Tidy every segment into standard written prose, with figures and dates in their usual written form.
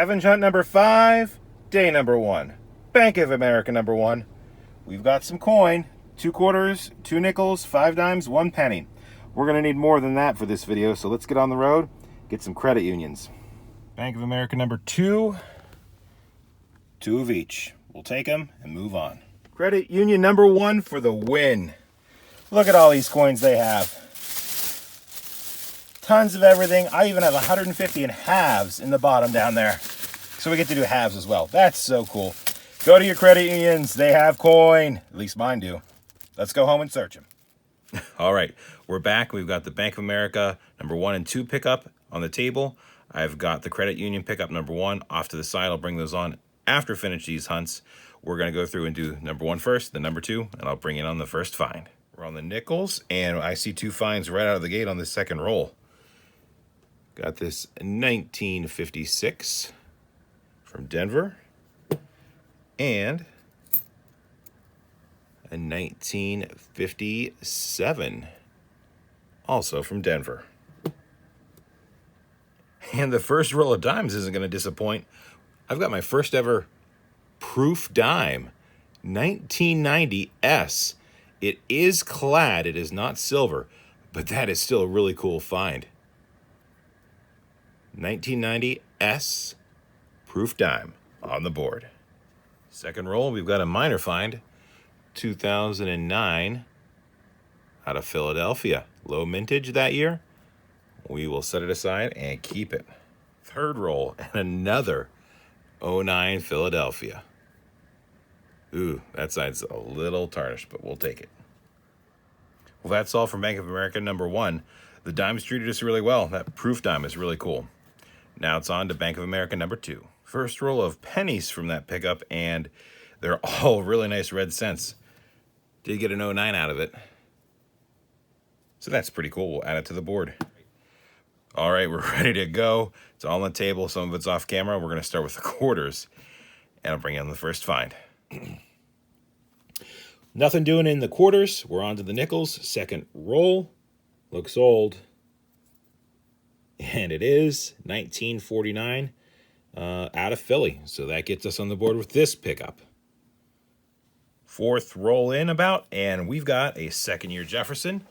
Scavenge hunt number 5, day number 1. Bank of America number 1. We've got some coin, 2 quarters, 2 nickels, 5 dimes, 1 penny. We're gonna need more than that for this video, so let's get on the road, get some credit unions. Bank of America number 2, 2 of each. We'll take them and move on. Credit union number 1 for the win. Look at all these coins they have. Tons of everything. I even have 150 in halves in the bottom down there. So we get to do halves as well. That's so cool. Go to your credit unions. They have coin. At least mine do. Let's go home and search them. All right, we're back. We've got the Bank of America number 1 and 2 pickup on the table. I've got the credit union pickup number 1 off to the side. I'll bring those on after finish these hunts. We're going to go through and do number 1 first, then number 2, and I'll bring in on the first find. We're on the nickels, and I see 2 finds right out of the gate on the second roll. Got this 1956 from Denver and a 1957 also from Denver. And the first roll of dimes isn't going to disappoint. I've got my first ever proof dime, 1990 S. It is clad, it is not silver, but that is still a really cool find. 1990 S proof dime on the board. Second roll, we've got a minor find, 2009 out of Philadelphia. Low mintage that year. We will set it aside and keep it. Third roll, and another 09 Philadelphia. Ooh, that side's a little tarnished, but we'll take it. Well, that's all from Bank of America number 1. The dimes treated us really well. That proof dime is really cool. Now it's on to Bank of America number 2. First roll of pennies from that pickup, and they're all really nice red cents. Did get an 09 out of it. So that's pretty cool. We'll add it to the board. All right, we're ready to go. It's all on the table. Some of it's off camera. We're going to start with the quarters, and I'll bring in the first find. Nothing doing in the quarters. We're on to the nickels. Second roll. Looks old. And it is 1949 out of Philly. So that gets us on the board with this pickup. Fourth roll in about, and we've got a second-year Jefferson.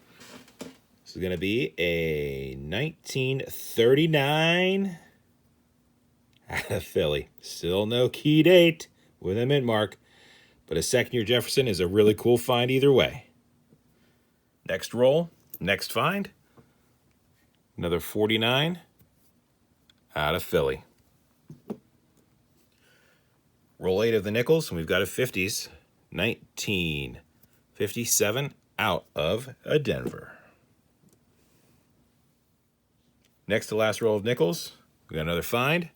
This is going to be a 1939 out of Philly. Still no key date with a mint mark, but a second-year Jefferson is a really cool find either way. Next roll, next find. Another 49 out of Philly. Roll 8 of the nickels, and we've got a 50s. 1957 out of Denver. Next to last roll of nickels, we got another find.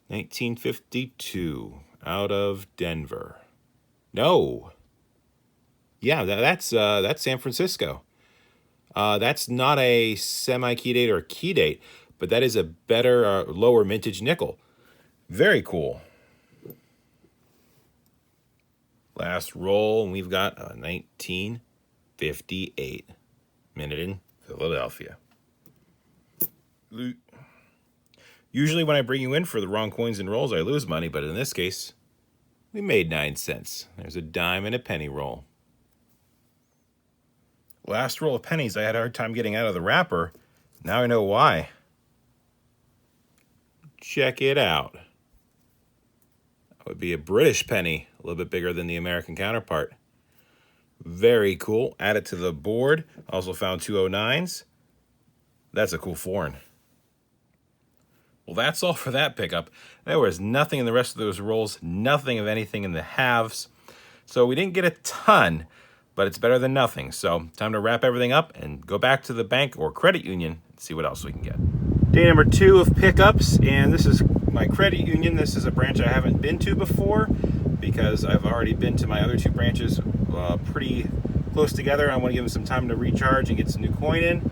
1952 out of Denver. No. Yeah, that's San Francisco. That's not a semi-key date or key date, but that is a better, lower mintage nickel. Very cool. Last roll, and we've got a 1958 minute in Philadelphia. Usually when I bring you in for the wrong coins and rolls, I lose money, but in this case, we made 9 cents. There's a dime and a penny roll. Last roll of pennies, I had a hard time getting out of the wrapper. Now I know why. Check it out. That would be a British penny, a little bit bigger than the American counterpart. Very cool. Add it to the board. Also found 209s. That's a cool foreign. Well, that's all for that pickup. There was nothing in the rest of those rolls, nothing of anything in the halves. So we didn't get a ton, but it's better than nothing. So time to wrap everything up and go back to the bank or credit union and see what else we can get. Day number 2 of pickups, and this is my credit union. This is a branch I haven't been to before because I've already been to my other 2 branches pretty close together. I want to give them some time to recharge and get some new coin in.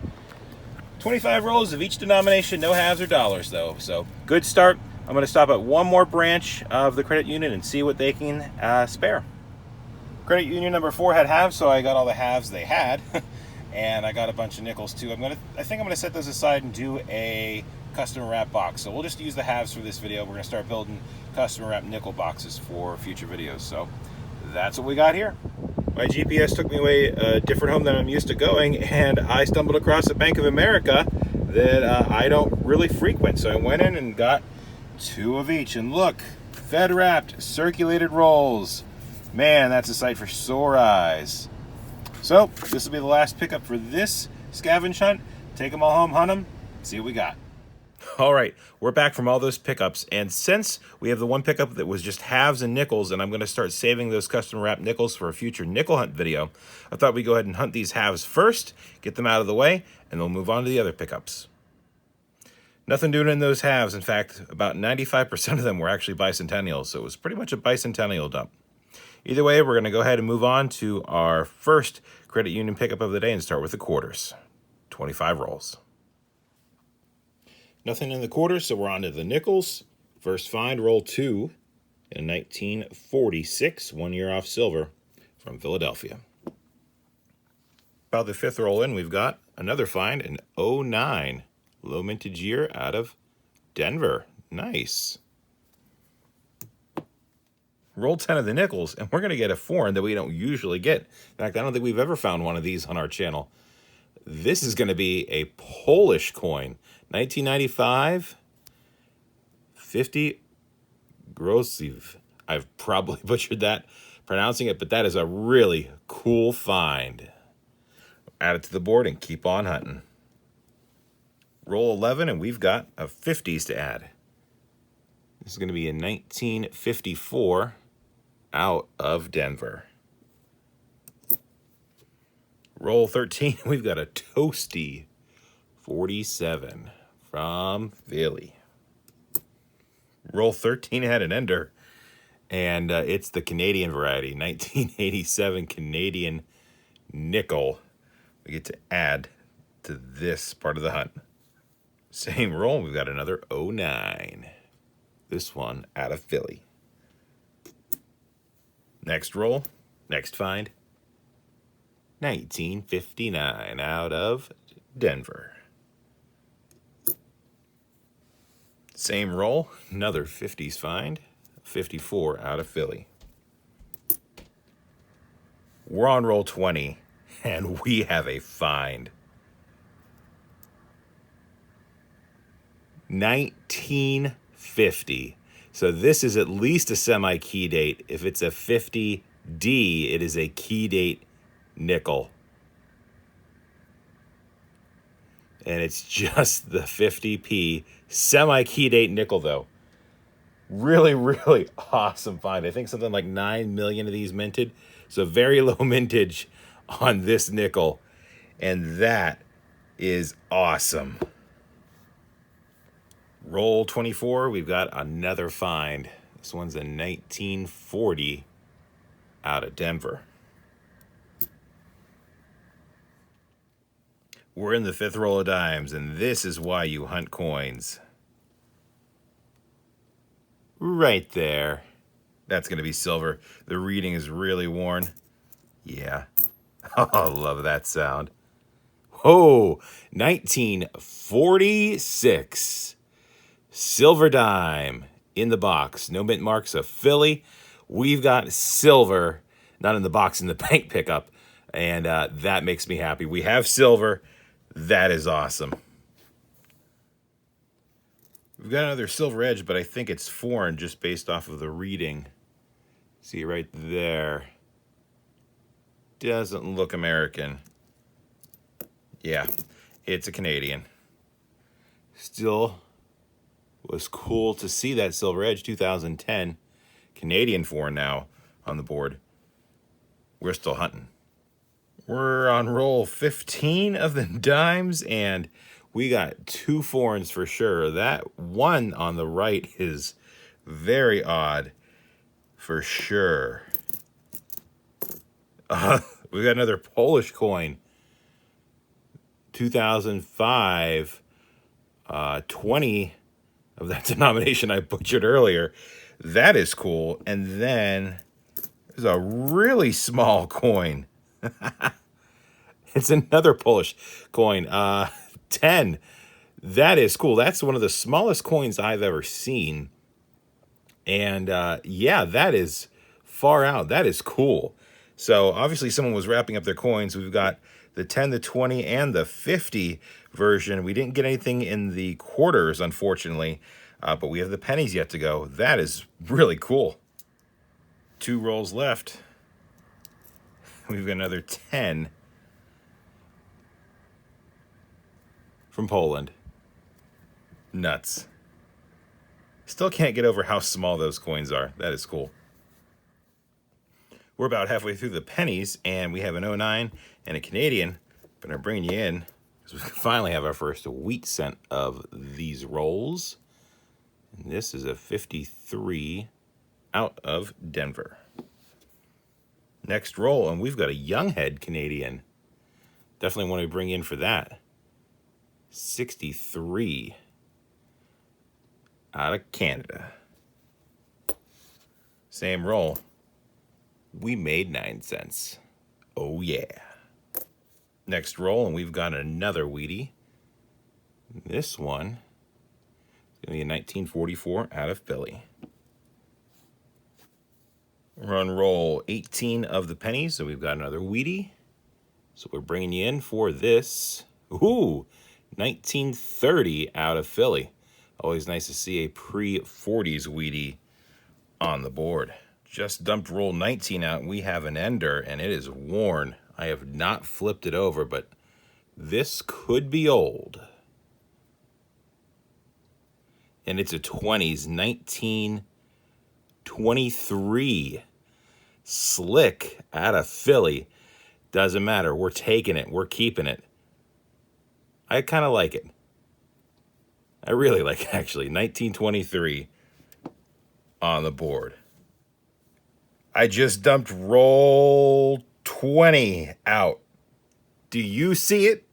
25 rolls of each denomination, no halves or dollars though, so good start. I'm going to stop at one more branch of the credit union and see what they can spare. Credit union number 4 had halves, so I got all the halves they had. And I got a bunch of nickels too. I think I'm gonna set those aside and do a custom wrap box. So we'll just use the halves for this video. We're going to start building custom wrap nickel boxes for future videos. So that's what we got here. My GPS took me away a different home than I'm used to going, and I stumbled across a Bank of America that I don't really frequent. So I went in and got 2 of each. And look, Fed wrapped circulated rolls. Man, that's a sight for sore eyes. So this will be the last pickup for this scavenge hunt. Take them all home, hunt them, see what we got. All right, we're back from all those pickups, and since we have the one pickup that was just halves and nickels, and I'm going to start saving those custom wrap nickels for a future nickel hunt video, I thought we'd go ahead and hunt these halves first, get them out of the way, and then we'll move on to the other pickups. Nothing doing in those halves. In fact, about 95% of them were actually bicentennials, so it was pretty much a bicentennial dump. Either way, we're going to go ahead and move on to our first credit union pickup of the day and start with the quarters. 25 rolls. Nothing in the quarters, so we're on to the nickels. First find, roll 2 in 1946, 1 year off silver from Philadelphia. About the 5th roll in, we've got another find, an 09, low mintage year out of Denver. Nice. Roll 10 of the nickels, and we're going to get a foreign that we don't usually get. In fact, I don't think we've ever found one of these on our channel. This is going to be a Polish coin. 1995, 50 Grosiv. I've probably butchered that pronouncing it, but that is a really cool find. Add it to the board and keep on hunting. Roll 11, and we've got a 50s to add. This is going to be a 1954 out of Denver. Roll 13, we've got a toasty 47 from Philly. Roll 13 had an ender, and it's the Canadian variety, 1987 Canadian nickel. We get to add to this part of the hunt. Same roll, we've got another 09. This one out of Philly. Next roll, next find, 1959 out of Denver. Same roll, another 50s find, 54 out of Philly. We're on roll 20, and we have a find. 1950. So this is at least a semi-key date. If it's a 50D, it is a key date nickel. And it's just the 50p semi-key date nickel, though. Really, really awesome find. I think something like 9 million of these minted. So very low mintage on this nickel. And that is awesome. Roll 24, we've got another find. This one's a 1940 out of Denver. We're in the 5th roll of dimes, and this is why you hunt coins. Right there. That's going to be silver. The reading is really worn. Yeah. Oh, I love that sound. Oh, 1946. Silver dime in the box. No mint marks of Philly. We've got silver, not in the box, in the bank pickup. And that makes me happy. We have silver. That is awesome. We've got another silver edge, but I think it's foreign just based off of the reading. See right there. Doesn't look American. Yeah, it's a Canadian. Still was cool to see that silver edge, 2010. Canadian foreign now on the board. We're still hunting. We're on roll 15 of the dimes, and we got 2 foreigns for sure. That one on the right is very odd for sure. We got another Polish coin. 2005, 20 of that denomination I butchered earlier. That is cool. And then there's a really small coin. It's another Polish coin. 10. That is cool. That's one of the smallest coins I've ever seen. And yeah, that is far out. That is cool. So obviously someone was wrapping up their coins. We've got the 10, the 20, and the 50 version. We didn't get anything in the quarters, unfortunately, but we have the pennies yet to go. That is really cool. 2 rolls left. We've got another 10 from Poland. Nuts. Still can't get over how small those coins are. That is cool. We're about halfway through the pennies, and we have an 09 and a Canadian. But I'm bringing you in because we finally have our first wheat cent of these rolls. And this is a 53 out of Denver. Next roll, and we've got a young head Canadian. Definitely want to bring in for that. 63 out of Canada. Same roll. We made 9 cents. Oh yeah. Next roll, and we've got another Wheatie. This one is going to be a 1944 out of Philly. We're on roll 18 of the pennies, so we've got another Wheatie. So we're bringing you in for this. Ooh, 1930 out of Philly. Always nice to see a pre-40s Wheatie on the board. Just dumped roll 19 out, and we have an ender, and it is worn. I have not flipped it over, but this could be old. And it's a 20s, 1923. Slick out of Philly. Doesn't matter. We're taking it. We're keeping it. I kind of like it. I really like it, actually. 1923 on the board. I just dumped roll 20 out. Do you see it?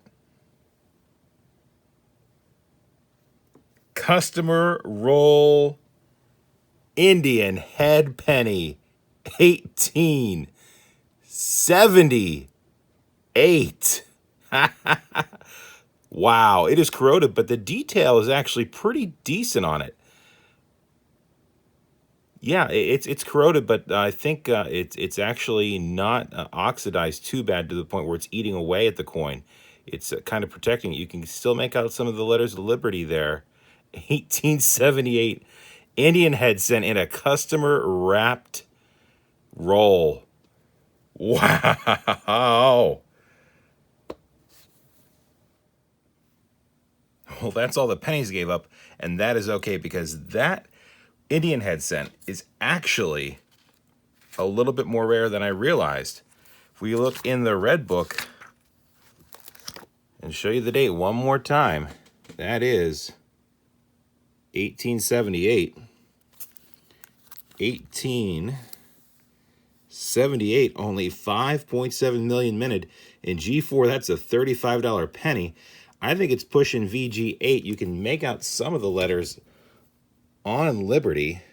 Customer roll Indian head penny 1878. Wow, it is corroded, but the detail is actually pretty decent on it. Yeah, it's corroded, but I think it's actually not oxidized too bad to the point where it's eating away at the coin. It's kind of protecting it. You can still make out some of the letters of Liberty there. 1878 Indian head cent in a customer wrapped roll. Wow. Well, that's all the pennies gave up, and that is okay because that Indian head cent is actually a little bit more rare than I realized. If we look in the red book and show you the date one more time, that is 1878. 1878, only 5.7 million minted. In G4, that's a $35 penny. I think it's pushing VG8. You can make out some of the letters on Liberty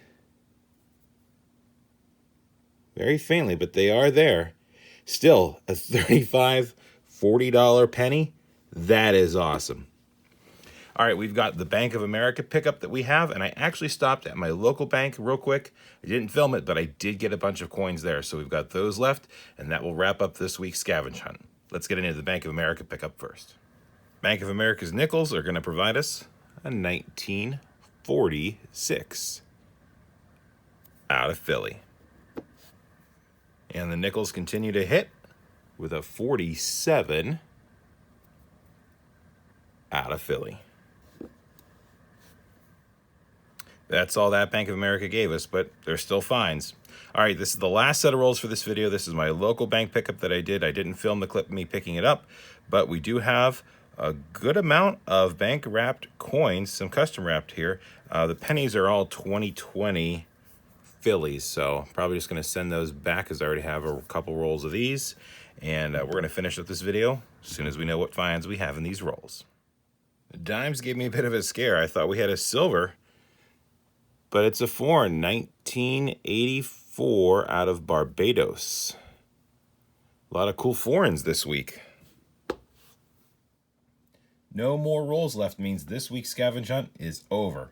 very faintly, but they are there. Still, a $35, $40 penny. That is awesome. All right, we've got the Bank of America pickup that we have, and I actually stopped at my local bank real quick. I didn't film it, but I did get a bunch of coins there, so we've got those left, and that will wrap up this week's scavenge hunt. Let's get into the Bank of America pickup first. Bank of America's nickels are going to provide us a 1946 out of Philly. And the nickels continue to hit with a 47 out of Philly. That's all that Bank of America gave us, but there's still fines. All right, this is the last set of rolls for this video. This is my local bank pickup that I did. I didn't film the clip of me picking it up, but we do have a good amount of bank wrapped coins, some custom wrapped here. The pennies are all 2020 Phillies, so probably just going to send those back because I already have a couple rolls of these. And we're going to finish up this video as soon as we know what finds we have in these rolls. The dimes gave me a bit of a scare. I thought we had a silver, but it's a foreign, 1984 out of Barbados. A lot of cool foreigns this week. No more rolls left means this week's scavenge hunt is over.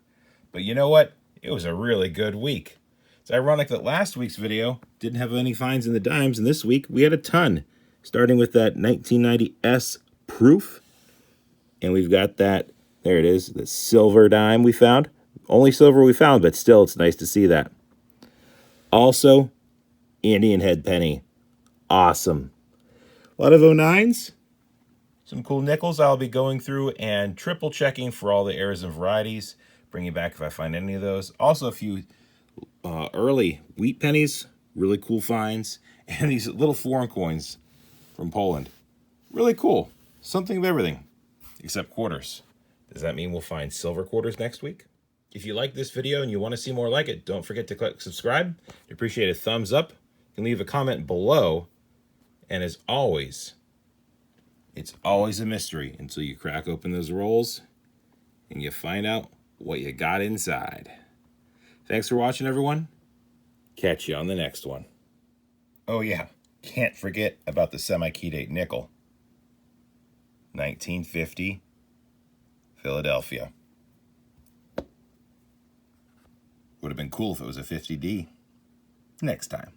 But you know what? It was a really good week. It's ironic that last week's video didn't have any finds in the dimes, and this week we had a ton. Starting with that 1990S proof. And we've got that, there it is, the silver dime we found. Only silver we found, but still it's nice to see that. Also, Indian head penny. Awesome. A lot of 09s. Some cool nickels I'll be going through and triple checking for all the errors and varieties. Bring you back if I find any of those. Also a few early wheat pennies. Really cool finds. And these little foreign coins from Poland. Really cool. Something of everything. Except quarters. Does that mean we'll find silver quarters next week? If you like this video and you want to see more like it, don't forget to click subscribe. I appreciate a thumbs up. You can leave a comment below. And as always, it's always a mystery until you crack open those rolls and you find out what you got inside. Thanks for watching, everyone. Catch you on the next one. Oh yeah, can't forget about the semi-key date nickel. 1950, Philadelphia. Would have been cool if it was a 50D. Next time.